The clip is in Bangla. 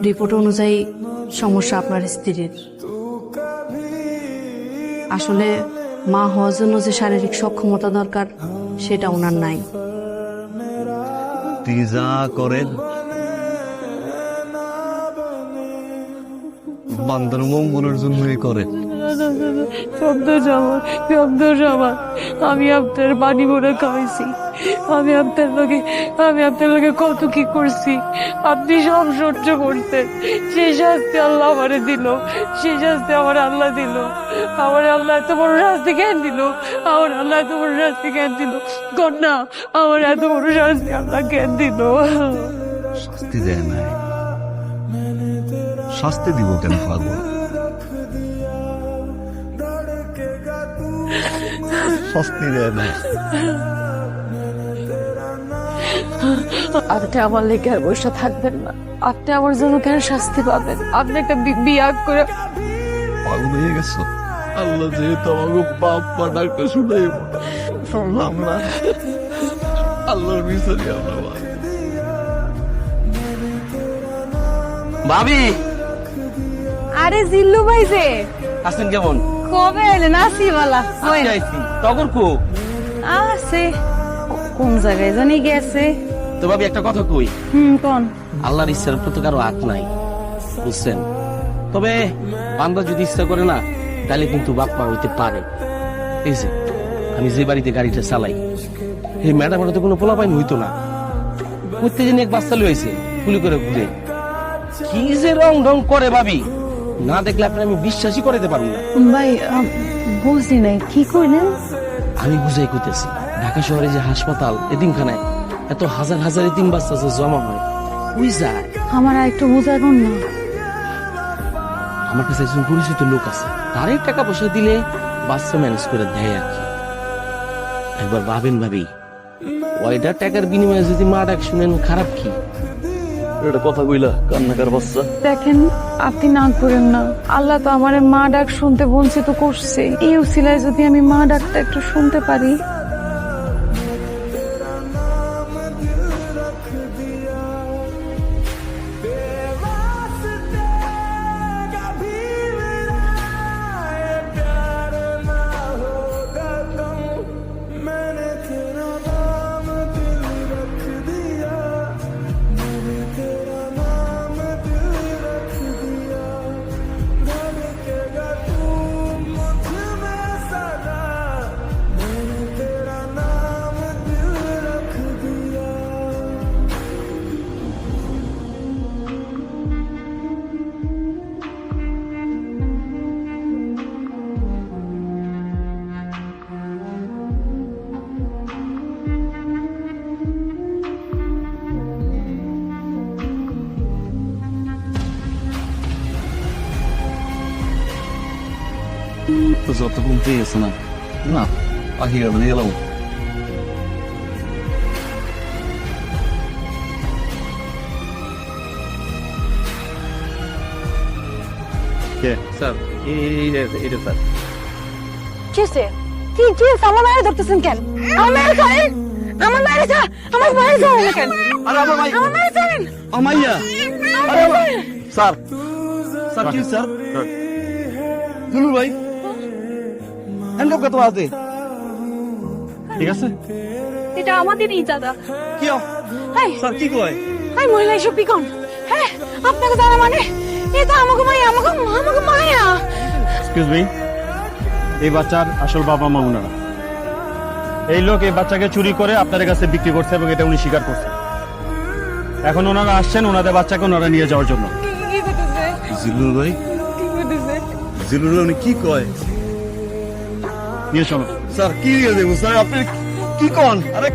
রিপোর্ট অনুযায়ী সমস্যা আপনার স্ত্রীর। আসলে মা হওয়ার জন্য যে শারীরিক সক্ষমতা দরকার সেটা ওনার নাই। তিনি যা করেন বান্দার মঙ্গলের জন্যই করেন। আমি আপনার পানি ভরে খাওয়াইছি, আমি আপনার লোকে কত কি করছি, আপনি সব সহ্য করতেন। সেই শাস্তি আল্লাহ আমারে দিল, সেই শাস্তি আমার আল্লাহ দিল। আমার আল্লাহ এত বড় শাস্তি কেন দিল? আমার আল্লাহ এত বড় শাস্তি কেন দিল? কন্যা, আমার এত বড় শাস্তি আল্লাহ কেন দিল? শাস্তি দেয় নাই, শাস্তি দিব কেন পাগল? শাস্তি দেয় নাই। আপনি আমার লেগে আর বসে থাকবেন না, আপনি আমার জন্য কেন শাস্তি পাবেন? আপনি একটা বিয়ে করে পাগল হয়ে গেছো? আল্লাহ যেহেতু আমাকে বাপ মা ডাক্তার শুনাই শুনলাম না, আল্লাহর বিচারে আমরা ভাবি আরে জিল্লু ভাই যে আছেন কেমন? কবে এলেন? আসি বালা আইছি তখন কো আছে কোন জায়গায় জানি গেছে। তো ভাবি একটা কথা কই, কোন? আল্লাহর ইচ্ছার উপর তো কারো হাত নাই, বুঝছেন? তবে বান্দা যদি ইচ্ছা করে না তাহলে কিন্তু বাপ মা হইতে পারে। এই যে আমি যে বাড়িতে গাড়িটা চালাই, এই ম্যাডামের তো কোনো পোলাপাইন হইতো না, করতে জানি এক বাচ্চা লইছে গুলি করে ঘুরে কি যে রং ঢং করে ভাবি, না দেখলে আপনি আমি বিশ্বাসই করাতে পারবো না। ভাই বুঝি নাই, কি কইলেন? আমি বুঝাই কইতেছি, ঢাকা শহরে যে হাসপাতাল এতিমখানায় এত হাজার হাজার এতিম বাচ্চা যে জমা হয়, ওই যায়। আমার আর একটু বুঝাবেন না? আমার কাছে একজন পরিচিত লোক আছে, তারই টাকা পয়সা দিলে বাচ্চা ম্যানেজ করে দেয় আর কি। একবার ভাবেন ভাবি, ওইটা টাকার বিনিময়ে যদি মা ডাক শুনেন, খারাপ কি? এটা কথা কইলা কান্নাকার বাচ্চা। দেখেন আপনি না করেন না, আল্লাহ তো আমার মা ডাক শুনতে বঞ্চিত করছে। এই উসিলায় যদি আমি মা ডাকটা একটু শুনতে পারি। তো যতক্ষণ পেয়েছে না না পাখি গাড়ি গেলাম। স্যার এটা স্যার কিসে? কি আমার মায়ের ধরতেছেন কেন? আমার মায়ের খায়েন, আমার মায়ের যা, আমার মায়ের যা কেন? আরে আমার ভাই, আমার মায়ের জানেন? আমাইয়া স্যার স্যার কি স্যার? দুলু ভাই হ্যান্ড কত আছে? ঠিক আছে, এটা আমাদেরই দাদা। কি হাই স্যার কি কয়? হাই মহিলা এসব কি কোন? হ্যাঁ আপনাকে জানা মানে এটা আমাকে মায়া, আমাকে মায়া। এক্সকিউজ মি, এই বাচ্চার আসল বাবা মা উনারা। এই লোক এই বাচ্চাকে চুরি করে আপনাদের কাছে বিক্রি করছে এবং এটা উনি স্বীকার করছে। এখন ওনারা আসছেন ওনাদের বাচ্চাকে ওনারা নিয়ে যাওয়ার জন্য। জিলুর ভাই, জিলুর ভাই উনি কি কয়? নিয়ে চলো। স্যার কি দিয়ে দেবো স্যার, আপনি কি কন? আরে